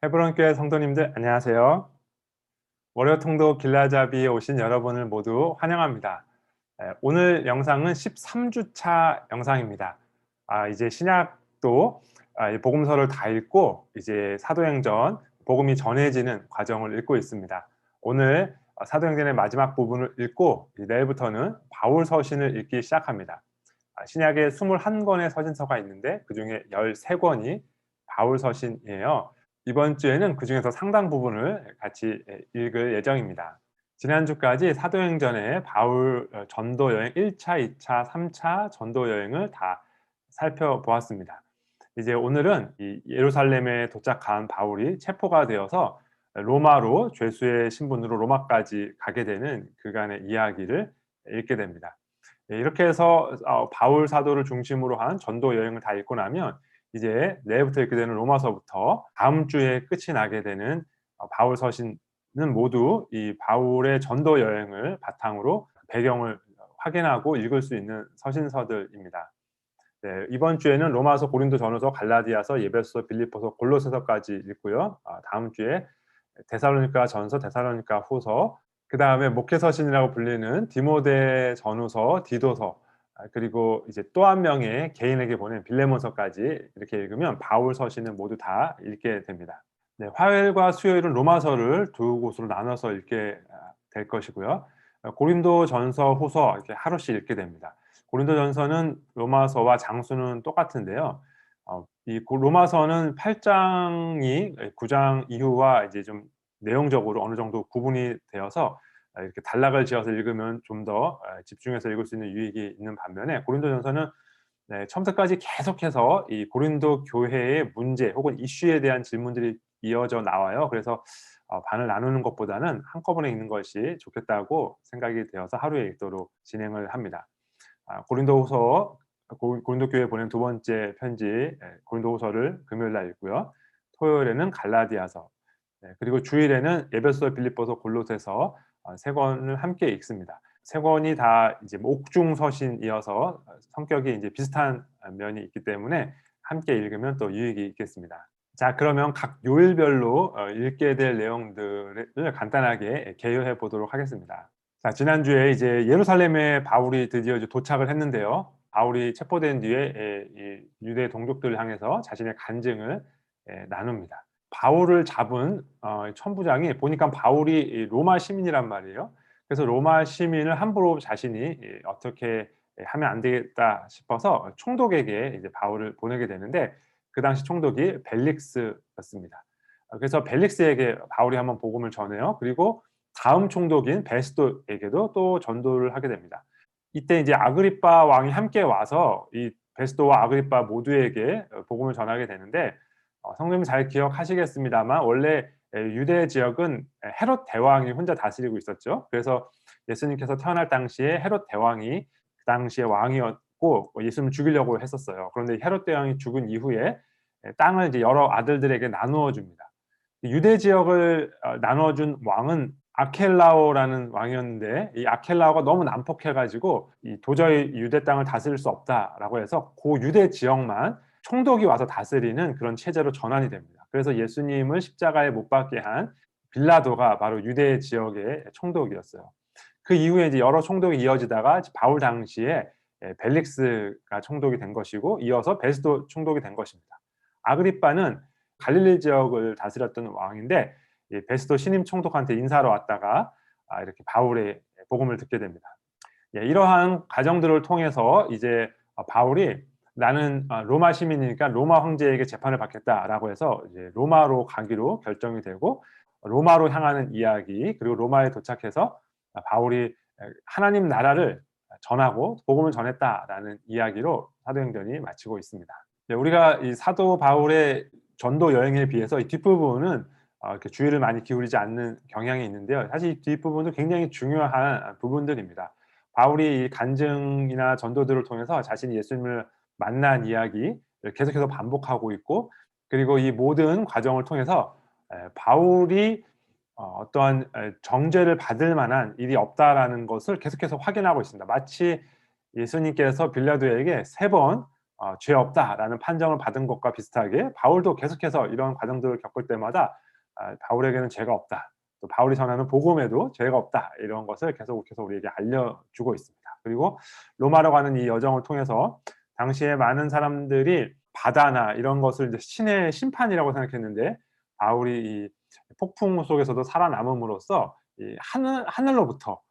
헤브론 교회 성도님들 안녕하세요. 월요 통독 길라잡이에 오신 여러분을 모두 환영합니다. 오늘 영상은 13주차 영상입니다. 이제 신약도 이 복음서를 다 읽고 이제 사도행전 복음이 전해지는 과정을 읽고 있습니다. 오늘 사도행전의 마지막 부분을 읽고 내일부터는 바울 서신을 읽기 시작합니다. 신약에 21권의 서신서가 있는데 그중에 13권이 바울 서신이에요. 이번 주에는 그중에서 상당 부분을 같이 읽을 예정입니다. 지난주까지 사도행전의 바울 전도 여행 1차, 2차, 3차 전도 여행을 다 살펴보았습니다. 이제 오늘은 이 예루살렘에 도착한 바울이 체포가 되어서 로마로 죄수의 신분으로 로마까지 가게 되는 그간의 이야기를 읽게 됩니다. 이렇게 해서 바울 사도를 중심으로 한 전도 여행을 다 읽고 나면 이제 내일부터 읽게 되는 로마서부터 다음 주에 끝이 나게 되는 바울 서신은 모두 이 바울의 전도 여행을 바탕으로 배경을 확인하고 읽을 수 있는 서신서들입니다. 네, 이번 주에는 로마서, 고린도전후서, 갈라디아서, 예배서, 빌립보서, 골로새서까지 읽고요. 다음 주에 데살로니가전서, 데살로니가후서, 그 다음에 목회서신이라고 불리는 디모데전후서, 디도서, 그리고 이제 또 한 명의 개인에게 보낸 빌레몬서까지 이렇게 읽으면 바울 서신을 모두 다 읽게 됩니다. 네, 화요일과 수요일은 로마서를 두 곳으로 나눠서 읽게 될 것이고요. 고린도전서, 후서 이렇게 하루씩 읽게 됩니다. 고린도전서는 로마서와 장수는 똑같은데요. 이 로마서는 8장이 9장 이후와 이제 좀 내용적으로 어느 정도 구분이 되어서 이렇게 단락을 지어서 읽으면 좀 더 집중해서 읽을 수 있는 유익이 있는 반면에 고린도전서는 처음부터까지 계속해서 이 고린도 교회의 문제 혹은 이슈에 대한 질문들이 이어져 나와요. 그래서 반을 나누는 것보다는 한꺼번에 읽는 것이 좋겠다고 생각이 되어서 하루에 읽도록 진행을 합니다. 고린도후서, 고린도 교회에 보낸 두 번째 편지 고린도후서를 금요일 날 읽고요. 토요일에는 갈라디아서, 그리고 주일에는 에베소, 빌립보서, 골로새서 세 권을 함께 읽습니다. 세 권이 다 이제 옥중 서신이어서 성격이 이제 비슷한 면이 있기 때문에 함께 읽으면 또 유익이 있겠습니다. 자, 그러면 각 요일별로 읽게 될 내용들을 간단하게 개요해 보도록 하겠습니다. 자, 지난주에 이제 예루살렘에 바울이 드디어 이제 도착을 했는데요. 바울이 체포된 뒤에 이 유대 동족들을 향해서 자신의 간증을 나눕니다. 바울을 잡은 천부장이 보니까 바울이 로마 시민이란 말이에요. 그래서 로마 시민을 함부로 자신이 어떻게 하면 안 되겠다 싶어서 총독에게 이제 바울을 보내게 되는데 그 당시 총독이 벨릭스였습니다. 그래서 벨릭스에게 바울이 한번 복음을 전해요. 그리고 다음 총독인 베스도에게도 또 전도를 하게 됩니다. 이때 이제 아그리빠 왕이 함께 와서 이 베스도와 아그리빠 모두에게 복음을 전하게 되는데 성도님 잘 기억하시겠습니다만 원래 유대 지역은 헤롯 대왕이 혼자 다스리고 있었죠. 그래서 예수님께서 태어날 당시에 헤롯 대왕이 그 당시의 왕이었고 예수님을 죽이려고 했었어요. 그런데 헤롯 대왕이 죽은 이후에 땅을 이제 여러 아들들에게 나누어 줍니다. 유대 지역을 나누어 준 왕은 아켈라오라는 왕이었는데 이 아켈라오가 너무 난폭해가지고 도저히 유대 땅을 다스릴 수 없다라고 해서 그 유대 지역만 총독이 와서 다스리는 그런 체제로 전환이 됩니다. 그래서 예수님을 십자가에 못 박게 한 빌라도가 바로 유대 지역의 총독이었어요. 그 이후에 이제 여러 총독이 이어지다가 바울 당시에 벨릭스가 총독이 된 것이고 이어서 베스도 총독이 된 것입니다. 아그리빠는 갈릴리 지역을 다스렸던 왕인데 베스도 신임 총독한테 인사하러 왔다가 이렇게 바울의 복음을 듣게 됩니다. 이러한 과정들을 통해서 이제 바울이 나는 로마 시민이니까 로마 황제에게 재판을 받겠다라고 해서 이제 로마로 가기로 결정이 되고 로마로 향하는 이야기 그리고 로마에 도착해서 바울이 하나님 나라를 전하고 복음을 전했다라는 이야기로 사도행전이 마치고 있습니다. 우리가 이 사도 바울의 전도 여행에 비해서 이 뒷부분은 이렇게 주의를 많이 기울이지 않는 경향이 있는데요. 사실 이 뒷부분도 굉장히 중요한 부분들입니다. 바울이 이 간증이나 전도들을 통해서 자신이 예수님을 만난 이야기를 계속해서 반복하고 있고 그리고 이 모든 과정을 통해서 바울이 어떠한 정죄를 받을 만한 일이 없다라는 것을 계속해서 확인하고 있습니다. 마치 예수님께서 빌라도에게 3번 죄 없다라는 판정을 받은 것과 비슷하게 바울도 계속해서 이런 과정들을 겪을 때마다 바울에게는 죄가 없다. 또 바울이 전하는 복음에도 죄가 없다. 이런 것을 계속해서 우리에게 알려주고 있습니다. 그리고 로마로 가는 이 여정을 통해서 당시에 많은 사람들이 바다나 이런 것을 이제 신의 심판이라고 생각했는데 바울이 이 폭풍 속에서도 살아남음으로써 이 하늘로부터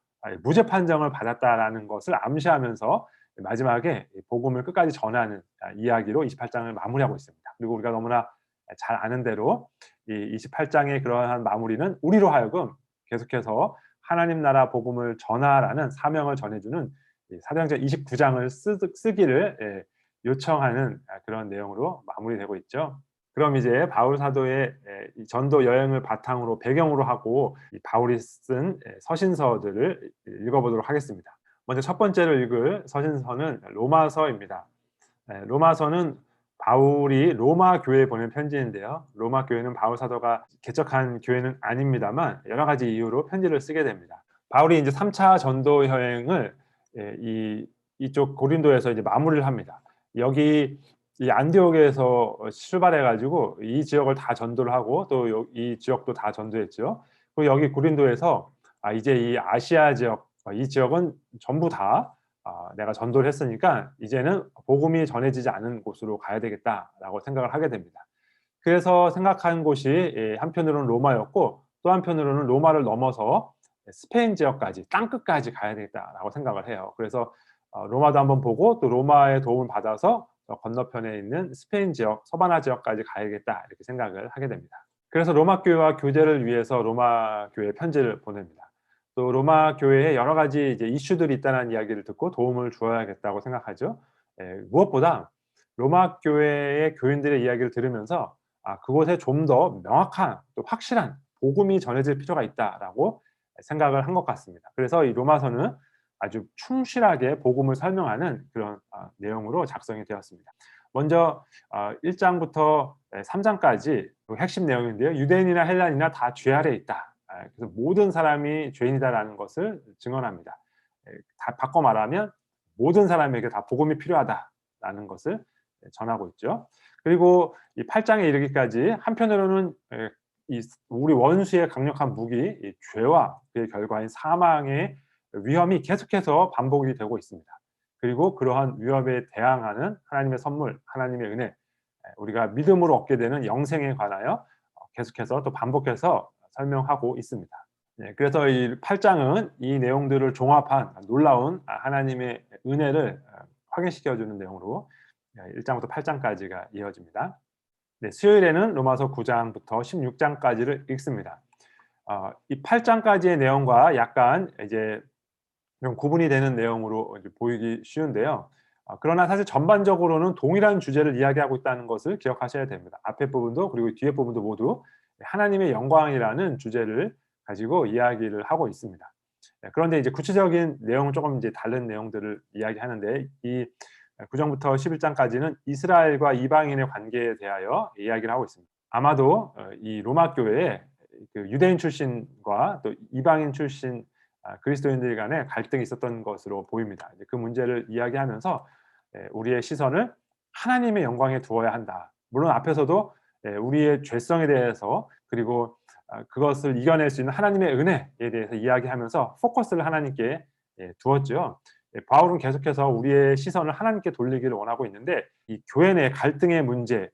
무죄 판정을 받았다라는 것을 암시하면서 마지막에 복음을 끝까지 전하는 이야기로 28장을 마무리하고 있습니다. 그리고 우리가 너무나 잘 아는 대로 이 28장의 그러한 마무리는 우리로 하여금 계속해서 하나님 나라 복음을 전하라는 사명을 전해주는 사도행전 29장을 쓰기를 요청하는 그런 내용으로 마무리되고 있죠. 그럼 이제 바울 사도의 전도 여행을 바탕으로 배경으로 하고 바울이 쓴 서신서들을 읽어보도록 하겠습니다. 먼저 첫 번째로 읽을 서신서는 로마서입니다. 로마서는 바울이 로마 교회에 보낸 편지인데요. 로마 교회는 바울 사도가 개척한 교회는 아닙니다만 여러 가지 이유로 편지를 쓰게 됩니다. 바울이 이제 3차 전도 여행을 이쪽 고린도에서 이제 마무리를 합니다. 여기 이 안디옥에서 출발해가지고 이 지역을 다 전도를 하고 또 이 지역도 다 전도했죠. 그리고 여기 고린도에서 이제 이 아시아 지역, 이 지역은 전부 다 내가 전도를 했으니까 이제는 복음이 전해지지 않은 곳으로 가야 되겠다라고 생각을 하게 됩니다. 그래서 생각한 곳이 한편으로는 로마였고 또 한편으로는 로마를 넘어서 스페인 지역까지 땅끝까지 가야 되겠다라고 생각을 해요. 그래서 로마도 한번 보고 또 로마의 도움을 받아서 건너편에 있는 스페인 지역, 서바나 지역까지 가야겠다 이렇게 생각을 하게 됩니다. 그래서 로마 교회와 교제를 위해서 로마 교회에 편지를 보냅니다. 또 로마 교회에 여러 가지 이제 이슈들이 있다는 이야기를 듣고 도움을 주어야겠다고 생각하죠. 무엇보다 로마 교회의 교인들의 이야기를 들으면서 그곳에 좀 더 명확한 또 확실한 복음이 전해질 필요가 있다라고 생각을 한 것 같습니다. 그래서 이 로마서는 아주 충실하게 복음을 설명하는 그런 내용으로 작성이 되었습니다. 먼저 1장부터 3장까지 핵심 내용인데요. 유대인이나 헬라인이나 다 죄 아래 있다. 그래서 모든 사람이 죄인이다라는 것을 증언합니다. 다 바꿔 말하면 모든 사람에게 다 복음이 필요하다라는 것을 전하고 있죠. 그리고 이 8장에 이르기까지 한편으로는 우리 원수의 강력한 무기, 이 죄와 그의 결과인 사망의 위험이 계속해서 반복이 되고 있습니다. 그리고 그러한 위협에 대항하는 하나님의 선물, 하나님의 은혜, 우리가 믿음으로 얻게 되는 영생에 관하여 계속해서 또 반복해서 설명하고 있습니다. 그래서 이 8장은 이 내용들을 종합한 놀라운 하나님의 은혜를 확인시켜주는 내용으로 1장부터 8장까지가 이어집니다. 수요일에는 로마서 9장부터 16장까지를 읽습니다. 이 8장까지의 내용과 약간 이제 좀 구분이 되는 내용으로 보이기 쉬운데요. 그러나 사실 전반적으로는 동일한 주제를 이야기하고 있다는 것을 기억하셔야 됩니다. 앞에 부분도 그리고 뒤에 부분도 모두 하나님의 영광이라는 주제를 가지고 이야기를 하고 있습니다. 그런데 이제 구체적인 내용은 조금 이제 다른 내용들을 이야기하는데 이 9장부터 11장까지는 이스라엘과 이방인의 관계에 대하여 이야기를 하고 있습니다. 아마도 이 로마 교회에 그 유대인 출신과 또 이방인 출신 그리스도인들 간에 갈등이 있었던 것으로 보입니다. 그 문제를 이야기하면서 우리의 시선을 하나님의 영광에 두어야 한다. 물론 앞에서도 우리의 죄성에 대해서 그리고 그것을 이겨낼 수 있는 하나님의 은혜에 대해서 이야기하면서 포커스를 하나님께 두었죠. 바울은 계속해서 우리의 시선을 하나님께 돌리기를 원하고 있는데 이 교회 내 갈등의 문제가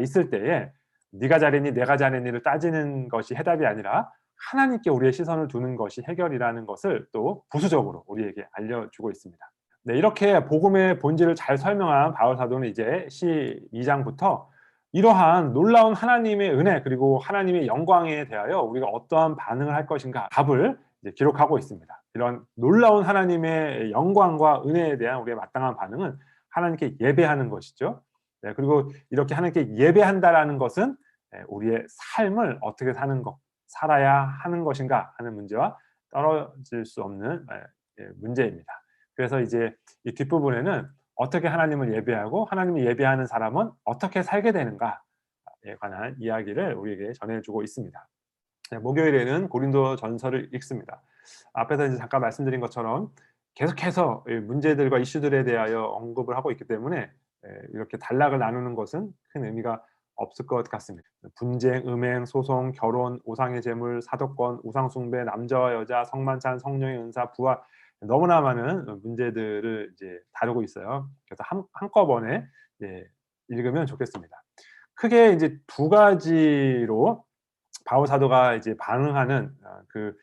있을 때에 네가 잘했니 내가 잘했니를 따지는 것이 해답이 아니라 하나님께 우리의 시선을 두는 것이 해결이라는 것을 또 부수적으로 우리에게 알려주고 있습니다. 이렇게 복음의 본질을 잘 설명한 바울 사도는 이제 12장부터 이러한 놀라운 하나님의 은혜 그리고 하나님의 영광에 대하여 우리가 어떠한 반응을 할 것인가 답을 이제 기록하고 있습니다. 이런 놀라운 하나님의 영광과 은혜에 대한 우리의 마땅한 반응은 하나님께 예배하는 것이죠. 그리고 이렇게 하나님께 예배한다라는 것은 우리의 삶을 어떻게 살아야 하는 것인가 하는 문제와 떨어질 수 없는 문제입니다. 그래서 이제 이 뒷부분에는 어떻게 하나님을 예배하고 하나님을 예배하는 사람은 어떻게 살게 되는가에 관한 이야기를 우리에게 전해주고 있습니다. 목요일에는 고린도 전서를 읽습니다. 앞에서 이제 잠깐 말씀드린 것처럼 계속해서 이 문제들과 이슈들에 대하여 언급을 하고 있기 때문에 이렇게 단락을 나누는 것은 큰 의미가 없을 것 같습니다. 분쟁, 음행, 소송, 결혼, 우상의 제물, 사도권, 우상 숭배, 남자와 여자, 성만찬, 성령의 은사, 부활, 너무나 많은 문제들을 이제 다루고 있어요. 그래서 한꺼번에 읽으면 좋겠습니다. 크게 이제 두 가지로 바울 사도가 이제 반응하는 그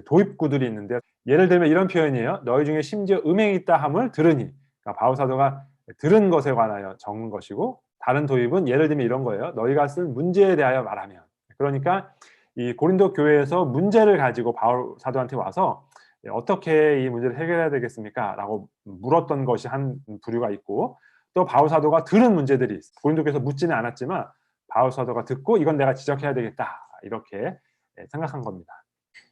도입구들이 있는데, 예를 들면 이런 표현이에요. 너희 중에 심지어 음행이 있다 함을 들으니. 그러니까 바울 사도가 들은 것에 관하여 적은 것이고, 다른 도입은 예를 들면 이런 거예요. 너희가 쓴 문제에 대하여 말하면. 그러니까 이 고린도 교회에서 문제를 가지고 바울 사도한테 와서 어떻게 이 문제를 해결해야 되겠습니까? 라고 물었던 것이 한 부류가 있고, 또 바울 사도가 들은 문제들이 있어요. 고린도 교회에서 묻지는 않았지만 바울 사도가 듣고 이건 내가 지적해야 되겠다, 이렇게 생각한 겁니다.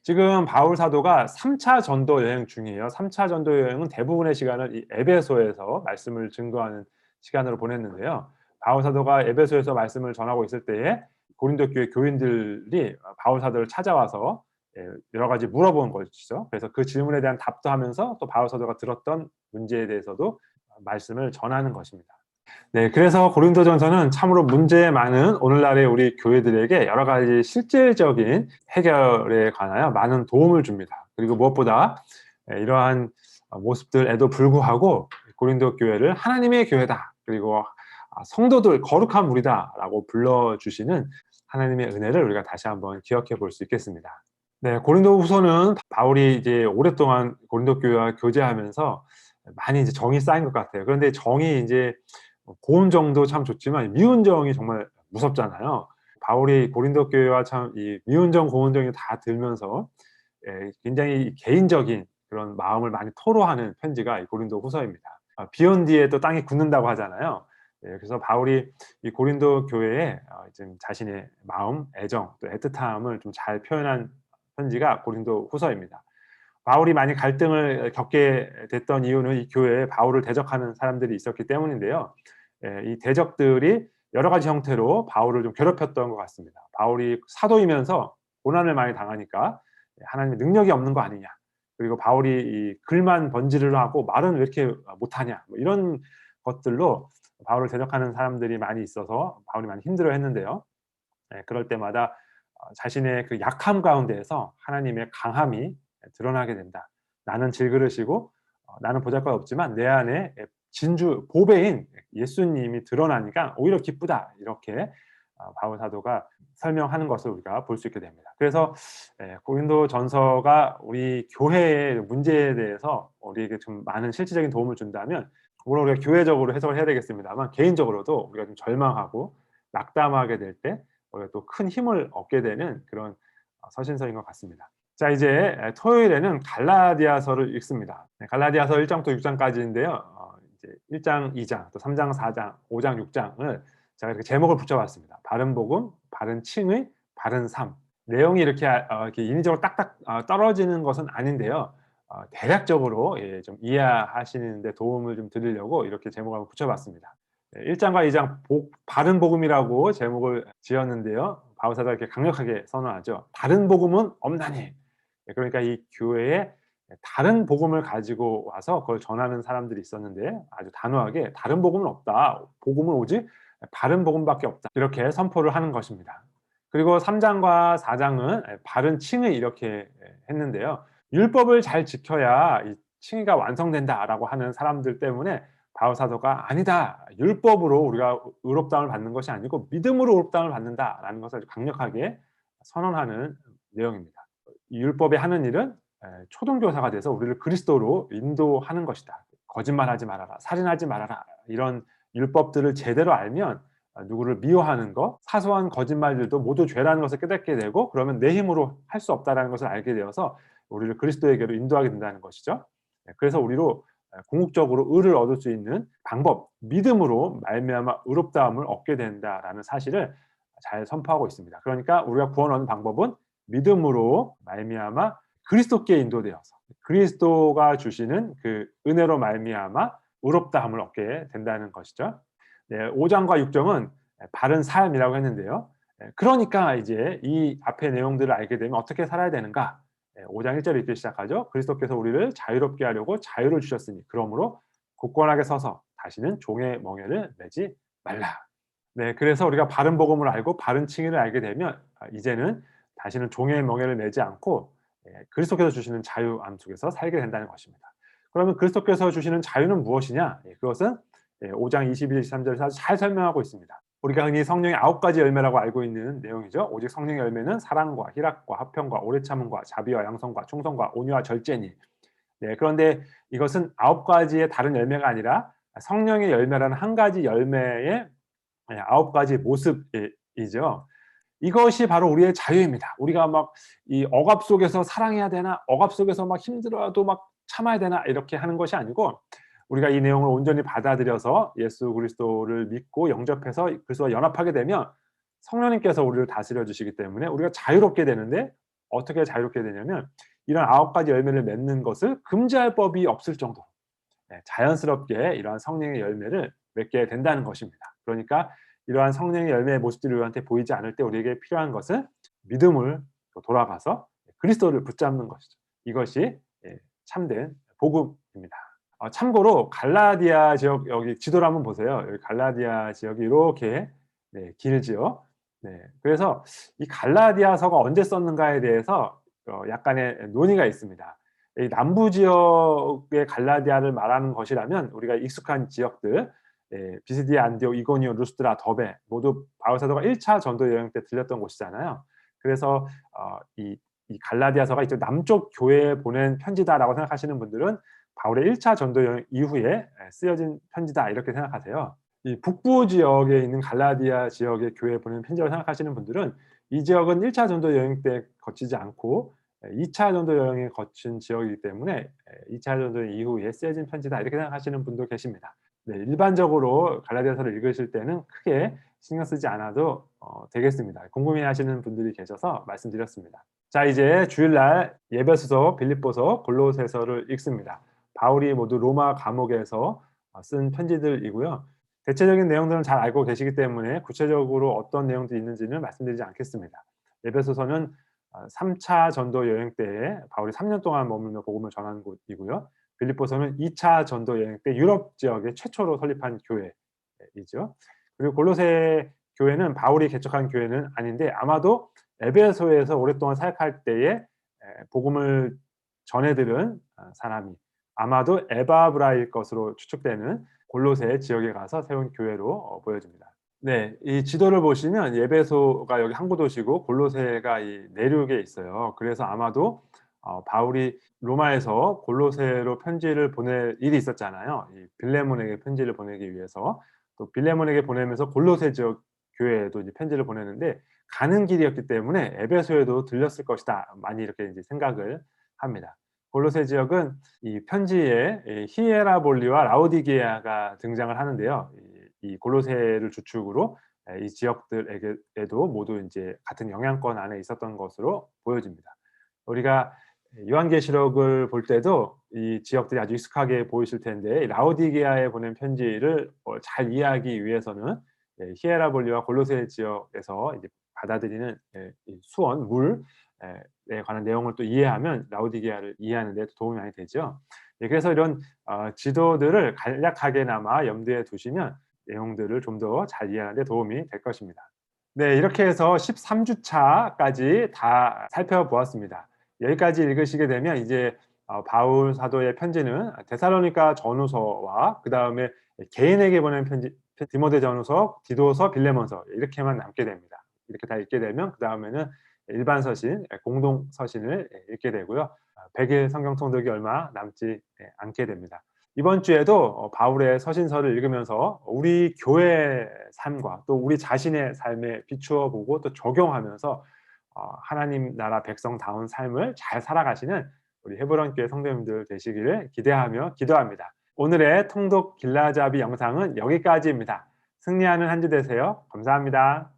지금 바울 사도가 3차 전도 여행 중이에요. 3차 전도 여행은 대부분의 시간을 이 에베소에서 말씀을 증거하는 시간으로 보냈는데요. 바울 사도가 에베소에서 말씀을 전하고 있을 때에 고린도 교회 교인들이 바울 사도를 찾아와서 여러 가지 물어본 것이죠. 그래서 그 질문에 대한 답도 하면서 또 바울 사도가 들었던 문제에 대해서도 말씀을 전하는 것입니다. 네, 그래서 고린도전서는 참으로 문제 많은 오늘날의 우리 교회들에게 여러 가지 실질적인 해결에 관하여 많은 도움을 줍니다. 그리고 무엇보다 이러한 모습들에도 불구하고 고린도 교회를 하나님의 교회다, 그리고 성도들 거룩한 무리다라고 불러주시는 하나님의 은혜를 우리가 다시 한번 기억해 볼 수 있겠습니다. 네, 고린도후서는 바울이 이제 오랫동안 고린도 교회와 교제하면서 많이 이제 정이 쌓인 것 같아요. 그런데 정이 이제 고운 정도 참 좋지만 미운 정이 정말 무섭잖아요. 바울이 고린도 교회와 참 이 미운 정, 고운 정이 다 들면서 굉장히 개인적인 그런 마음을 많이 토로하는 편지가 이 고린도후서입니다. 비온 뒤에 또 땅이 굳는다고 하잖아요. 그래서 바울이 이 고린도 교회에 좀 자신의 마음, 애정, 또 애틋함을 좀 잘 표현한 편지가 고린도후서입니다. 바울이 많이 갈등을 겪게 됐던 이유는 이 교회에 바울을 대적하는 사람들이 있었기 때문인데요. 이 대적들이 여러 가지 형태로 바울을 좀 괴롭혔던 것 같습니다. 바울이 사도이면서 고난을 많이 당하니까 하나님의 능력이 없는 거 아니냐, 그리고 바울이 이 글만 번지르르 하고 말은 왜 이렇게 못하냐, 뭐 이런 것들로 바울을 대적하는 사람들이 많이 있어서 바울이 많이 힘들어했는데요. 그럴 때마다 자신의 그 약함 가운데에서 하나님의 강함이 드러나게 된다. 나는 질그릇이고 나는 보잘것없지만 내 안에 진주 보배인 예수님이 드러나니까 오히려 기쁘다, 이렇게 바울 사도가 설명하는 것을 우리가 볼 수 있게 됩니다. 그래서 고린도전서가 우리 교회의 문제에 대해서 우리에게 좀 많은 실질적인 도움을 준다면, 물론 우리가 교회적으로 해석을 해야 되겠습니다만 개인적으로도 우리가 좀 절망하고 낙담하게 될 때 우리가 또 큰 힘을 얻게 되는 그런 서신서인 것 같습니다. 자, 이제 토요일에는 갈라디아서를 읽습니다. 갈라디아서 1장부터 6장까지인데요. 이제 1장, 2장, 또 3장, 4장, 5장, 6장을 제가 이렇게 제목을 붙여봤습니다. 바른 복음, 바른 칭의, 바른 삶. 내용이 이렇게 인위적으로 딱딱 떨어지는 것은 아닌데요. 대략적으로 좀 이해하시는 데 도움을 좀 드리려고 이렇게 제목을 한번 붙여봤습니다. 1장과 2장 바른 복음이라고 제목을 지었는데요. 바울 사도가 이렇게 강력하게 선언하죠. 다른 복음은 없나니. 그러니까 이 교회에 다른 복음을 가지고 와서 그걸 전하는 사람들이 있었는데 아주 단호하게 다른 복음은 없다, 복음은 오직 바른 복음밖에 없다, 이렇게 선포를 하는 것입니다. 그리고 3장과 4장은 바른 칭의, 이렇게 했는데요. 율법을 잘 지켜야 이 칭의가 완성된다라고 하는 사람들 때문에 바울 사도가 아니다, 율법으로 우리가 의롭다움을 받는 것이 아니고 믿음으로 의롭다움을 받는다라는 것을 강력하게 선언하는 내용입니다. 이 율법이 하는 일은 초등교사가 돼서 우리를 그리스도로 인도하는 것이다. 거짓말하지 말아라, 살인하지 말아라, 이런 율법들을 제대로 알면 누구를 미워하는 것, 사소한 거짓말들도 모두 죄라는 것을 깨닫게 되고, 그러면 내 힘으로 할 수 없다는 것을 알게 되어서 우리를 그리스도에게로 인도하게 된다는 것이죠. 그래서 우리로 궁극적으로 의를 얻을 수 있는 방법, 믿음으로 말미암아 의롭다함을 얻게 된다라는 사실을 잘 선포하고 있습니다. 그러니까 우리가 구원 얻는 방법은 믿음으로 말미암아 그리스도께 인도되어서 그리스도가 주시는 그 은혜로 말미암아 의롭다함을 얻게 된다는 것이죠. 5장과 6장은 바른 삶이라고 했는데요. 그러니까 이제 이 앞의 내용들을 알게 되면 어떻게 살아야 되는가? 5장 1절에 이렇게 시작하죠. 그리스도께서 우리를 자유롭게 하려고 자유를 주셨으니 그러므로 굳건하게 서서 다시는 종의 멍에를 매지 말라. 네, 그래서 우리가 바른 복음을 알고 바른 칭의를 알게 되면 이제는 다시는 종의 멍에를 매지 않고 그리스도께서 주시는 자유함 속에서 살게 된다는 것입니다. 그러면 그리스도께서 주시는 자유는 무엇이냐? 그것은 5장 22절 23절에서 아주 잘 설명하고 있습니다. 우리가 흔히 성령의 9가지 열매라고 알고 있는 내용이죠. 오직 성령의 열매는 사랑과 희락과 화평과 오래 참음과 자비와 양성과 충성과 온유와 절제니. 네, 그런데 이것은 9가지의 다른 열매가 아니라 성령의 열매라는 한 가지 열매의 9가지 모습이죠. 이것이 바로 우리의 자유입니다. 우리가 막 이 억압 속에서 사랑해야 되나, 억압 속에서 막 힘들어도 막 참아야 되나 이렇게 하는 것이 아니고 우리가 이 내용을 온전히 받아들여서 예수 그리스도를 믿고 영접해서 그리스도와 연합하게 되면 성령님께서 우리를 다스려 주시기 때문에 우리가 자유롭게 되는데 어떻게 자유롭게 되냐면 이런 9가지 열매를 맺는 것을 금지할 법이 없을 정도로 자연스럽게 이러한 성령의 열매를 맺게 된다는 것입니다. 그러니까 이러한 성령의 열매의 모습들이 우리한테 보이지 않을 때 우리에게 필요한 것은 믿음을 돌아가서 그리스도를 붙잡는 것이죠. 이것이 참된 복음입니다. 참고로 갈라디아 지역 여기 지도를 한번 보세요. 여기 갈라디아 지역이 이렇게 길지요. 네, 그래서 이 갈라디아서가 언제 썼는가에 대해서 약간의 논의가 있습니다. 이 남부 지역의 갈라디아를 말하는 것이라면 우리가 익숙한 지역들 비시디아, 안디옥, 이고니온, 루스드라, 더베 모두 바울 사도가 1차 전도 여행 때 들렸던 곳이잖아요. 그래서 이 갈라디아서가 이쪽 남쪽 교회에 보낸 편지다라고 생각하시는 분들은 바울의 1차 전도 여행 이후에 쓰여진 편지다 이렇게 생각하세요. 이 북부 지역에 있는 갈라디아 지역의 교회에 보낸 편지라고 생각하시는 분들은 이 지역은 1차 전도 여행 때 거치지 않고 2차 전도 여행에 거친 지역이기 때문에 2차 전도 여행 이후에 쓰여진 편지다 이렇게 생각하시는 분도 계십니다. 네, 일반적으로 갈라디아서를 읽으실 때는 크게 신경 쓰지 않아도 되겠습니다. 궁금해하시는 분들이 계셔서 말씀드렸습니다. 자, 이제 주일날 예배소서, 빌립보서, 골로새서를 읽습니다. 바울이 모두 로마 감옥에서 쓴 편지들이고요. 대체적인 내용들은 잘 알고 계시기 때문에 구체적으로 어떤 내용들이 있는지는 말씀드리지 않겠습니다. 예배소서는 3차 전도 여행 때에 바울이 3년 동안 머물며 복음을 전하는 곳이고요. 빌립보서는 2차 전도 여행 때 유럽 지역에 최초로 설립한 교회이죠. 그리고 골로새 교회는 바울이 개척한 교회는 아닌데 아마도 에베소에서 오랫동안 사역할 때에 복음을 전해들은 사람이 아마도 에바브라일 것으로 추측되는 골로새 지역에 가서 세운 교회로 보여집니다. 네, 이 지도를 보시면 예배소가 여기 항구 도시고 골로새가 이 내륙에 있어요. 그래서 아마도 바울이 로마에서 골로새로 편지를 보낼 일이 있었잖아요. 이 빌레몬에게 편지를 보내기 위해서 또 빌레몬에게 보내면서 골로새 지역 교회에도 이제 편지를 보내는데 가는 길이었기 때문에 에베소에도 들렸을 것이다. 많이 이렇게 이제 생각을 합니다. 골로새 지역은 이 편지에 히에라볼리와 라오디게아가 등장을 하는데요. 이 골로새를 주축으로 이 지역들에게도 모두 이제 같은 영향권 안에 있었던 것으로 보여집니다. 우리가 요한계시록을 볼 때도 이 지역들이 아주 익숙하게 보이실 텐데 라오디게아에 보낸 편지를 잘 이해하기 위해서는 히에라볼리와 골로새 지역에서 이제 받아들이는 수원, 물에 관한 내용을 또 이해하면 라오디게아를 이해하는 데 도움이 많이 되죠. 그래서 이런 지도들을 간략하게나마 염두에 두시면 내용들을 좀 더 잘 이해하는 데 도움이 될 것입니다. 네, 이렇게 해서 13주차까지 다 살펴보았습니다. 여기까지 읽으시게 되면 이제 바울 사도의 편지는 데살로니가 전후서와 그 다음에 개인에게 보낸 편지 디모데 전후서, 디도서, 빌레몬서 이렇게만 남게 됩니다. 이렇게 다 읽게 되면 그 다음에는 일반 서신, 공동 서신을 읽게 되고요. 100일 성경 통독이 얼마 남지 않게 됩니다. 이번 주에도 바울의 서신서를 읽으면서 우리 교회의 삶과 또 우리 자신의 삶에 비추어 보고 또 적용하면서 하나님 나라 백성다운 삶을 잘 살아가시는 우리 헤브론 교회 성도님들 되시기를 기대하며 기도합니다. 오늘의 통독 길라잡이 영상은 여기까지입니다. 승리하는 한 주 되세요. 감사합니다.